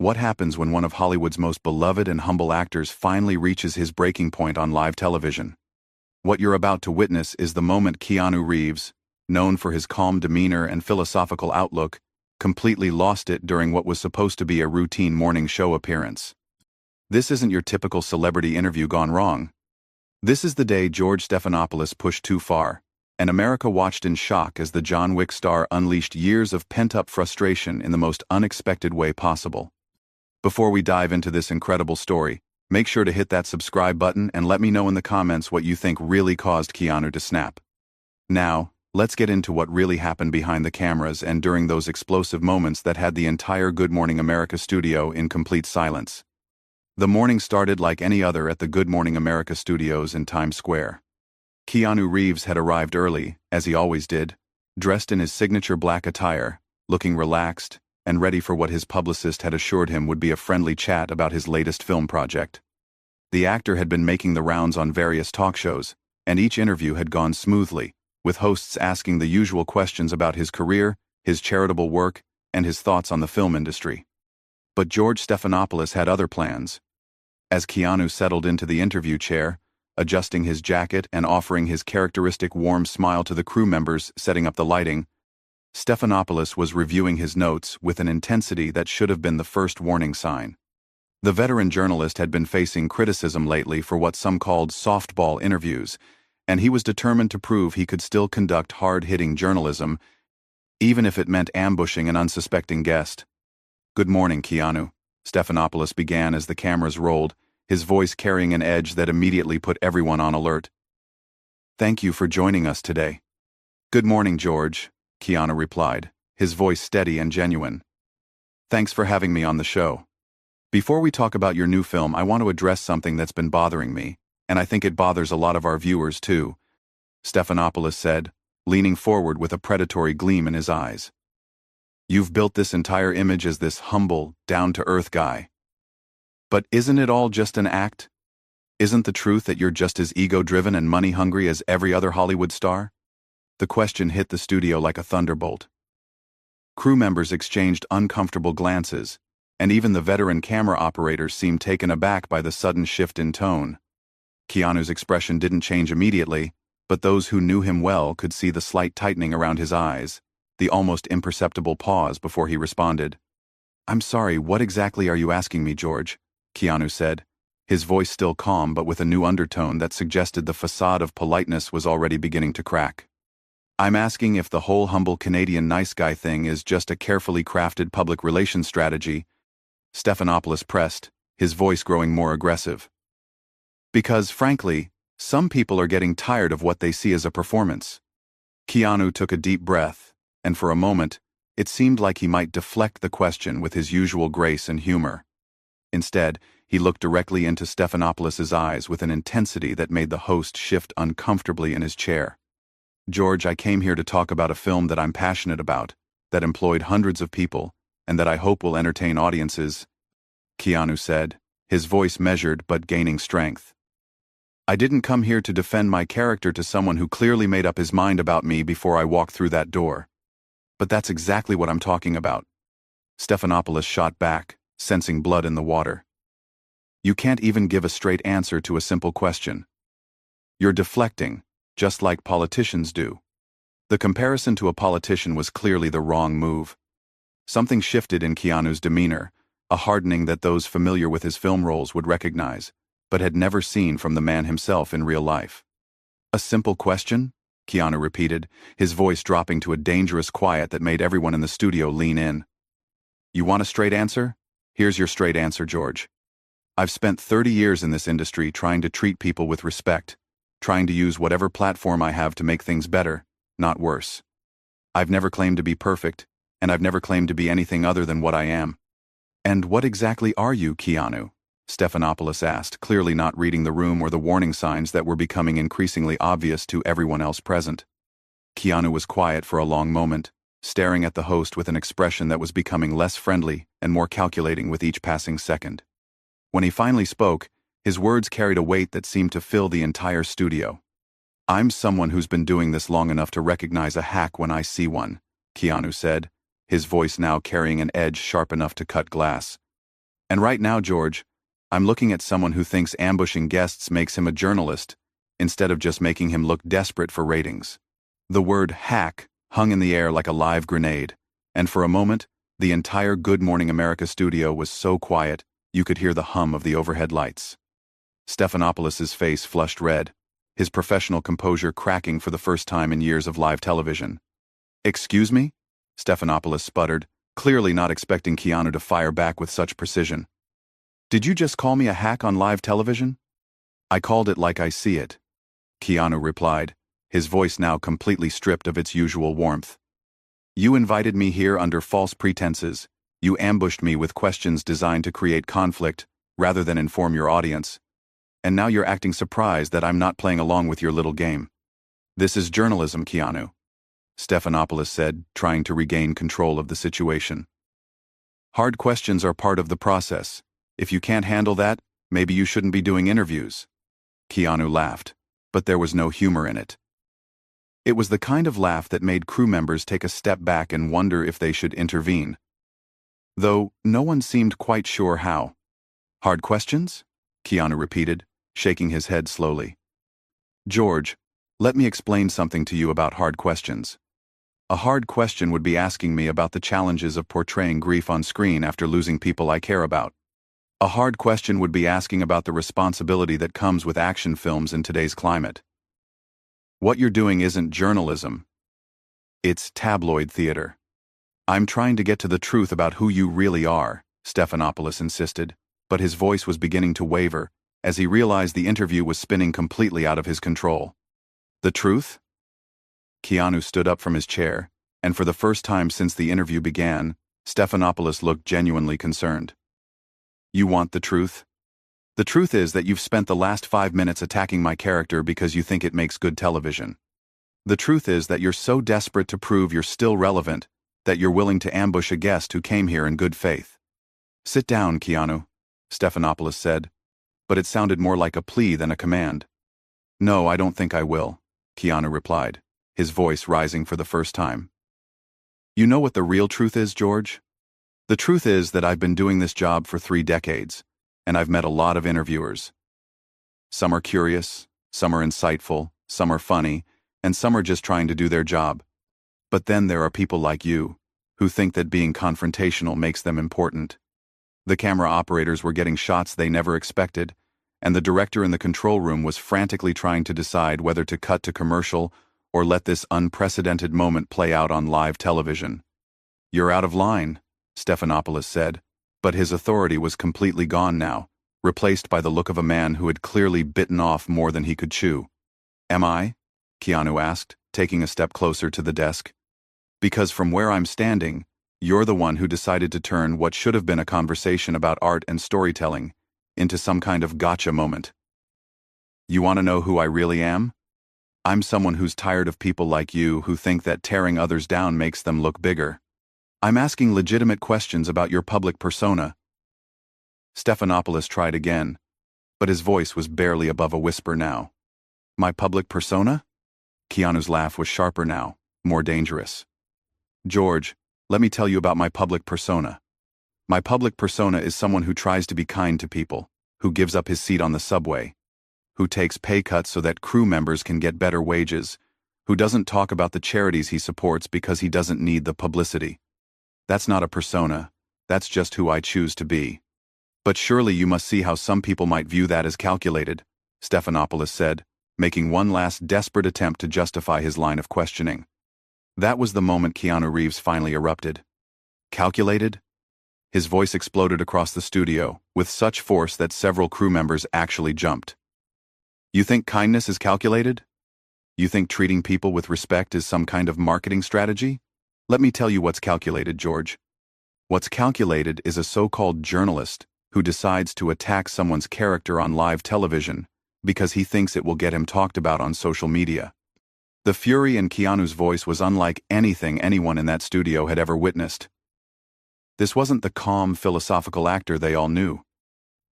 What happens when one of Hollywood's most beloved and humble actors finally reaches his breaking point on live television? What you're about to witness is the moment Keanu Reeves, known for his calm demeanor and philosophical outlook, completely lost it during what was supposed to be a routine morning show appearance. This isn't your typical celebrity interview gone wrong. This is the day George Stephanopoulos pushed too far, and America watched in shock as the John Wick star unleashed years of pent-up frustration in the most unexpected way possible. Before we dive into this incredible story, make sure to hit that subscribe button and let me know in the comments what you think really caused Keanu to snap. Now, let's get into what really happened behind the cameras and during those explosive moments that had the entire Good Morning America studio in complete silence. The morning started like any other at the Good Morning America studios in Times Square. Keanu Reeves had arrived early, as he always did, dressed in his signature black attire, looking relaxed, and ready for what his publicist had assured him would be a friendly chat about his latest film project. The actor had been making the rounds on various talk shows, and each interview had gone smoothly, with hosts asking the usual questions about his career, his charitable work, and his thoughts on the film industry. But George Stephanopoulos had other plans. As Keanu settled into the interview chair, adjusting his jacket and offering his characteristic warm smile to the crew members setting up the lighting, Stephanopoulos was reviewing his notes with an intensity that should have been the first warning sign. The veteran journalist had been facing criticism lately for what some called softball interviews, and he was determined to prove he could still conduct hard-hitting journalism, even if it meant ambushing an unsuspecting guest. "Good morning, Keanu," Stephanopoulos began as the cameras rolled, his voice carrying an edge that immediately put everyone on alert. "Thank you for joining us today." "Good morning, George," Keanu replied, his voice steady and genuine. "Thanks for having me on the show. Before we talk about your new film, I want to address something that's been bothering me, and I think it bothers a lot of our viewers too," Stephanopoulos said, leaning forward with a predatory gleam in his eyes. "You've built this entire image as this humble, down-to-earth guy. But isn't it all just an act? Isn't the truth that you're just as ego-driven and money-hungry as every other Hollywood star?" The question hit the studio like a thunderbolt. Crew members exchanged uncomfortable glances, and even the veteran camera operators seemed taken aback by the sudden shift in tone. Keanu's expression didn't change immediately, but those who knew him well could see the slight tightening around his eyes, the almost imperceptible pause before he responded. "I'm sorry, what exactly are you asking me, George?" Keanu said, his voice still calm but with a new undertone that suggested the facade of politeness was already beginning to crack. "I'm asking if the whole humble Canadian nice guy thing is just a carefully crafted public relations strategy," Stephanopoulos pressed, his voice growing more aggressive. "Because, frankly, some people are getting tired of what they see as a performance." Keanu took a deep breath, and for a moment, it seemed like he might deflect the question with his usual grace and humor. Instead, he looked directly into Stephanopoulos' eyes with an intensity that made the host shift uncomfortably in his chair. "George, I came here to talk about a film that I'm passionate about, that employed hundreds of people, and that I hope will entertain audiences," Keanu said, his voice measured but gaining strength. "I didn't come here to defend my character to someone who clearly made up his mind about me before I walked through that door. But that's exactly what I'm talking about." Stephanopoulos shot back, sensing blood in the water. "You can't even give a straight answer to a simple question. You're deflecting, just like politicians do." The comparison to a politician was clearly the wrong move. Something shifted in Keanu's demeanor, a hardening that those familiar with his film roles would recognize, but had never seen from the man himself in real life. "A simple question?" Keanu repeated, his voice dropping to a dangerous quiet that made everyone in the studio lean in. "You want a straight answer? Here's your straight answer, George. I've spent 30 years in this industry trying to treat people with respect, trying to use whatever platform I have to make things better, not worse. I've never claimed to be perfect, and I've never claimed to be anything other than what I am." "And what exactly are you, Keanu?" Stephanopoulos asked, clearly not reading the room or the warning signs that were becoming increasingly obvious to everyone else present. Keanu was quiet for a long moment, staring at the host with an expression that was becoming less friendly and more calculating with each passing second. When he finally spoke, his words carried a weight that seemed to fill the entire studio. "I'm someone who's been doing this long enough to recognize a hack when I see one," Keanu said, his voice now carrying an edge sharp enough to cut glass. And right now, George, I'm looking at someone who thinks ambushing guests makes him a journalist, instead of just making him look desperate for ratings. The word hack hung in the air like a live grenade, and for a moment, the entire Good Morning America studio was so quiet, you could hear the hum of the overhead lights. Stephanopoulos' face flushed red, his professional composure cracking for the first time in years of live television. "Excuse me?" Stephanopoulos sputtered, clearly not expecting Keanu to fire back with such precision. "Did you just call me a hack on live television?" "I called it like I see it," Keanu replied, his voice now completely stripped of its usual warmth. "You invited me here under false pretenses. You ambushed me with questions designed to create conflict, rather than inform your audience. And now you're acting surprised that I'm not playing along with your little game. This is journalism, Keanu," Stephanopoulos said, trying to regain control of the situation. "Hard questions are part of the process. If you can't handle that, maybe you shouldn't be doing interviews." Keanu laughed, but there was no humor in it. It was the kind of laugh that made crew members take a step back and wonder if they should intervene. Though no one seemed quite sure how. "Hard questions?" Keanu repeated, shaking his head slowly. "George, let me explain something to you about hard questions. A hard question would be asking me about the challenges of portraying grief on screen after losing people I care about. A hard question would be asking about the responsibility that comes with action films in today's climate. What you're doing isn't journalism. It's tabloid theater. I'm trying to get to the truth about who you really are," Stephanopoulos insisted, but his voice was beginning to waver as he realized the interview was spinning completely out of his control. "The truth?" Keanu stood up from his chair, and for the first time since the interview began, Stephanopoulos looked genuinely concerned. "You want the truth? The truth is that you've spent the last 5 minutes attacking my character because you think it makes good television. The truth is that you're so desperate to prove you're still relevant that you're willing to ambush a guest who came here in good faith." "Sit down, Keanu," Stephanopoulos said, but it sounded more like a plea than a command. "No, I don't think I will," Keanu replied, his voice rising for the first time. "You know what the real truth is, George? The truth is that I've been doing this job for 3 decades, and I've met a lot of interviewers. Some are curious, some are insightful, some are funny, and some are just trying to do their job. But then there are people like you, who think that being confrontational makes them important. The camera operators were getting shots they never expected, and the director in the control room was frantically trying to decide whether to cut to commercial or let this unprecedented moment play out on live television. "You're out of line," Stephanopoulos said, but his authority was completely gone now, replaced by the look of a man who had clearly bitten off more than he could chew. "Am I?" Keanu asked, taking a step closer to the desk. "Because from where I'm standing, you're the one who decided to turn what should have been a conversation about art and storytelling into some kind of gotcha moment. You want to know who I really am? I'm someone who's tired of people like you who think that tearing others down makes them look bigger. I'm asking legitimate questions about your public persona." Stephanopoulos tried again, but his voice was barely above a whisper now. "My public persona?" Keanu's laugh was sharper now, more dangerous. "George, let me tell you about my public persona. My public persona is someone who tries to be kind to people, who gives up his seat on the subway, who takes pay cuts so that crew members can get better wages, who doesn't talk about the charities he supports because he doesn't need the publicity. That's not a persona, that's just who I choose to be. But surely you must see how some people might view that as calculated," Stephanopoulos said, making one last desperate attempt to justify his line of questioning. That was the moment Keanu Reeves finally erupted. "Calculated?" His voice exploded across the studio, with such force that several crew members actually jumped. "You think kindness is calculated? You think treating people with respect is some kind of marketing strategy? Let me tell you what's calculated, George. What's calculated is a so-called journalist who decides to attack someone's character on live television because he thinks it will get him talked about on social media." The fury in Keanu's voice was unlike anything anyone in that studio had ever witnessed. This wasn't the calm, philosophical actor they all knew.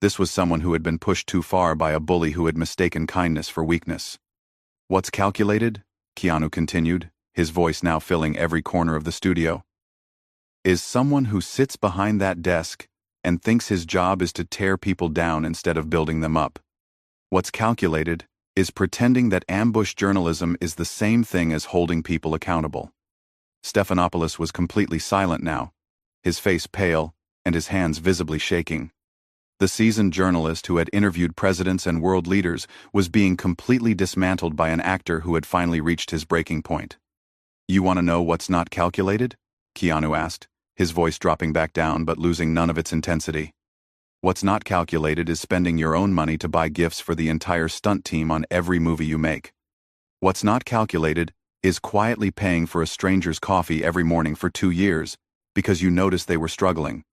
This was someone who had been pushed too far by a bully who had mistaken kindness for weakness. "What's calculated?" Keanu continued, his voice now filling every corner of the studio. "Is someone who sits behind that desk and thinks his job is to tear people down instead of building them up. What's calculated is pretending that ambush journalism is the same thing as holding people accountable. Stephanopoulos was completely silent now, his face pale and his hands visibly shaking. The seasoned journalist who had interviewed presidents and world leaders was being completely dismantled by an actor who had finally reached his breaking point. "You want to know what's not calculated?" Keanu asked, his voice dropping back down but losing none of its intensity. "What's not calculated is spending your own money to buy gifts for the entire stunt team on every movie you make. What's not calculated is quietly paying for a stranger's coffee every morning for 2 years because you noticed they were struggling.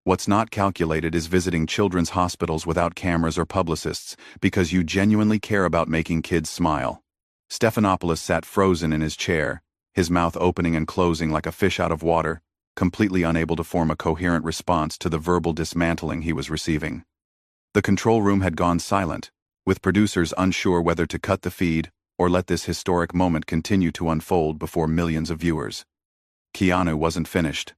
What's not calculated is visiting children's hospitals without cameras or publicists because you genuinely care about making kids smile." Stephanopoulos sat frozen in his chair, his mouth opening and closing like a fish out of water, completely unable to form a coherent response to the verbal dismantling he was receiving. The control room had gone silent, with producers unsure whether to cut the feed or let this historic moment continue to unfold before millions of viewers. Keanu wasn't finished.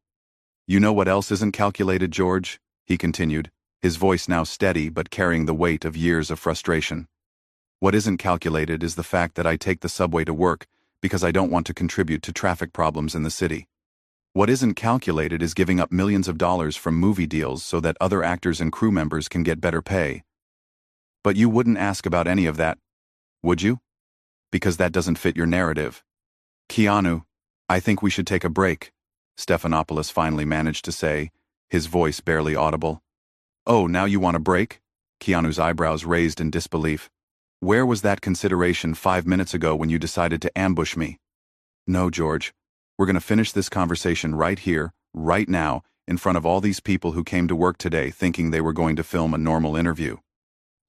"You know what else isn't calculated, George?" he continued, his voice now steady but carrying the weight of years of frustration. "What isn't calculated is the fact that I take the subway to work because I don't want to contribute to traffic problems in the city. What isn't calculated is giving up millions of dollars from movie deals so that other actors and crew members can get better pay. But you wouldn't ask about any of that, would you? Because that doesn't fit your narrative." "Keanu, I think we should take a break," Stephanopoulos finally managed to say, his voice barely audible. "Oh, now you want a break?" Keanu's eyebrows raised in disbelief. "Where was that consideration 5 minutes ago when you decided to ambush me?" "No, George. We're going to finish this conversation right here, right now, in front of all these people who came to work today thinking they were going to film a normal interview."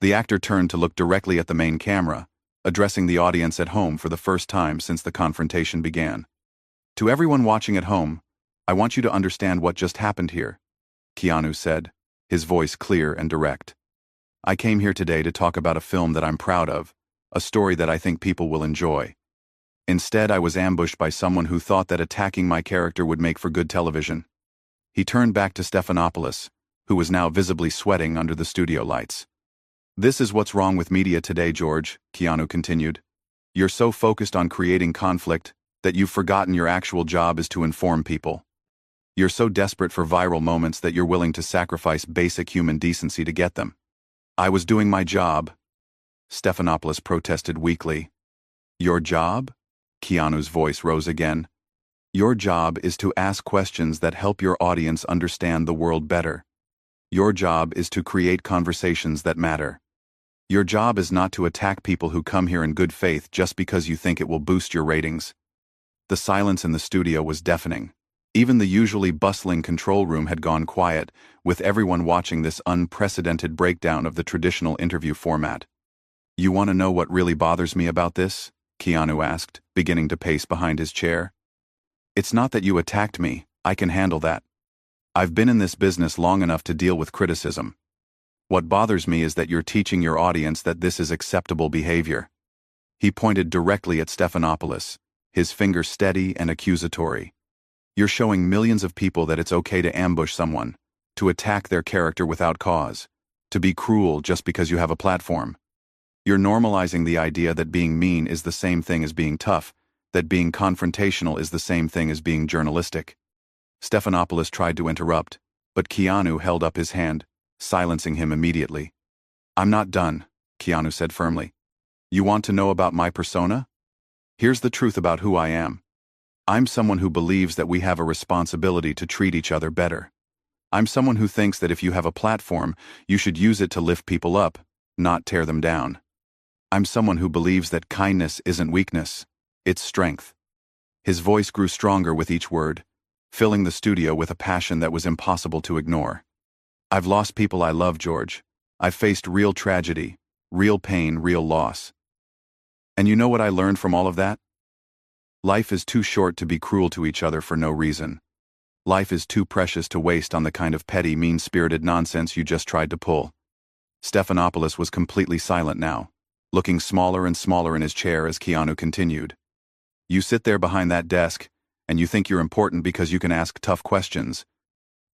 The actor turned to look directly at the main camera, addressing the audience at home for the first time since the confrontation began. "To everyone watching at home, I want you to understand what just happened here," Keanu said, his voice clear and direct. "I came here today to talk about a film that I'm proud of, a story that I think people will enjoy. Instead, I was ambushed by someone who thought that attacking my character would make for good television." He turned back to Stephanopoulos, who was now visibly sweating under the studio lights. "This is what's wrong with media today, George," Keanu continued. "You're so focused on creating conflict that you've forgotten your actual job is to inform people. You're so desperate for viral moments that you're willing to sacrifice basic human decency to get them." "I was doing my job," Stephanopoulos protested weakly. "Your job?" Keanu's voice rose again. "Your job is to ask questions that help your audience understand the world better. Your job is to create conversations that matter. Your job is not to attack people who come here in good faith just because you think it will boost your ratings." The silence in the studio was deafening. Even the usually bustling control room had gone quiet, with everyone watching this unprecedented breakdown of the traditional interview format. "You want to know what really bothers me about this?" Keanu asked, beginning to pace behind his chair. "It's not that you attacked me. I can handle that. I've been in this business long enough to deal with criticism. What bothers me is that you're teaching your audience that this is acceptable behavior." He pointed directly at Stephanopoulos, his finger steady and accusatory. "You're showing millions of people that it's okay to ambush someone, to attack their character without cause, to be cruel just because you have a platform. You're normalizing the idea that being mean is the same thing as being tough, that being confrontational is the same thing as being journalistic." Stephanopoulos tried to interrupt, but Keanu held up his hand, silencing him immediately. "I'm not done," Keanu said firmly. "You want to know about my persona? Here's the truth about who I am. I'm someone who believes that we have a responsibility to treat each other better. I'm someone who thinks that if you have a platform, you should use it to lift people up, not tear them down. I'm someone who believes that kindness isn't weakness, it's strength." His voice grew stronger with each word, filling the studio with a passion that was impossible to ignore. "I've lost people I love, George. I've faced real tragedy, real pain, real loss. And you know what I learned from all of that? Life is too short to be cruel to each other for no reason. Life is too precious to waste on the kind of petty, mean-spirited nonsense you just tried to pull." Stephanopoulos was completely silent now, looking smaller and smaller in his chair as Keanu continued. "You sit there behind that desk, and you think you're important because you can ask tough questions.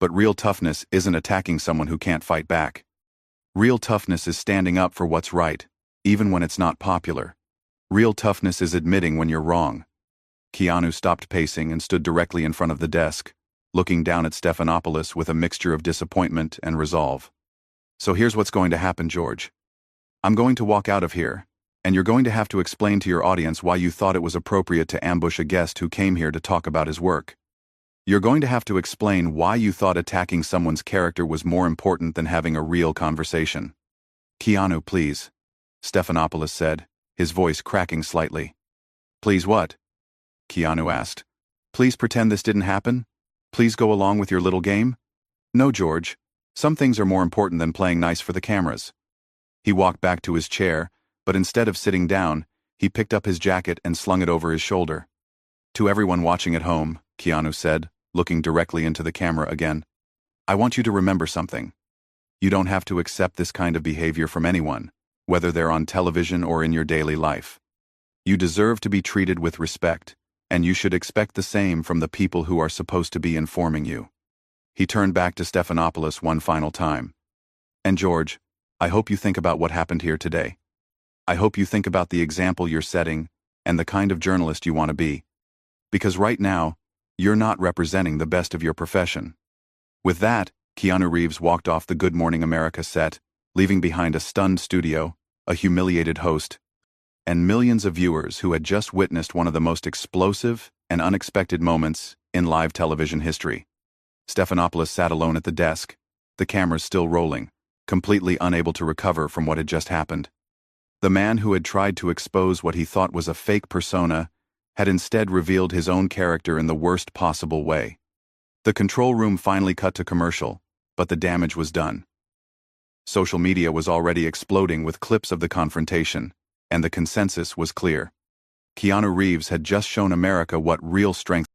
But real toughness isn't attacking someone who can't fight back. Real toughness is standing up for what's right, even when it's not popular. Real toughness is admitting when you're wrong. Keanu stopped pacing and stood directly in front of the desk, looking down at Stephanopoulos with a mixture of disappointment and resolve. So here's what's going to happen, George. I'm going to walk out of here, and you're going to have to explain to your audience why you thought it was appropriate to ambush a guest who came here to talk about his work. You're going to have to explain why you thought attacking someone's character was more important than having a real conversation. Keanu, please, Stephanopoulos said, his voice cracking slightly. Please what? Keanu asked. Please pretend this didn't happen? Please go along with your little game? No, George. Some things are more important than playing nice for the cameras. He walked back to his chair, but instead of sitting down, he picked up his jacket and slung it over his shoulder. To everyone watching at home, Keanu said, looking directly into the camera again, I want you to remember something. You don't have to accept this kind of behavior from anyone, whether they're on television or in your daily life. You deserve to be treated with respect, and you should expect the same from the people who are supposed to be informing you. He turned back to Stephanopoulos one final time. And George, I hope you think about what happened here today. I hope you think about the example you're setting and the kind of journalist you want to be. Because right now, you're not representing the best of your profession. With that, Keanu Reeves walked off the Good Morning America set, leaving behind a stunned studio, a humiliated host, and millions of viewers who had just witnessed one of the most explosive and unexpected moments in live television history. Stephanopoulos sat alone at the desk, the cameras still rolling, completely unable to recover from what had just happened. The man who had tried to expose what he thought was a fake persona had instead revealed his own character in the worst possible way. The control room finally cut to commercial, but the damage was done. Social media was already exploding with clips of the confrontation, and the consensus was clear. Keanu Reeves had just shown America what real strength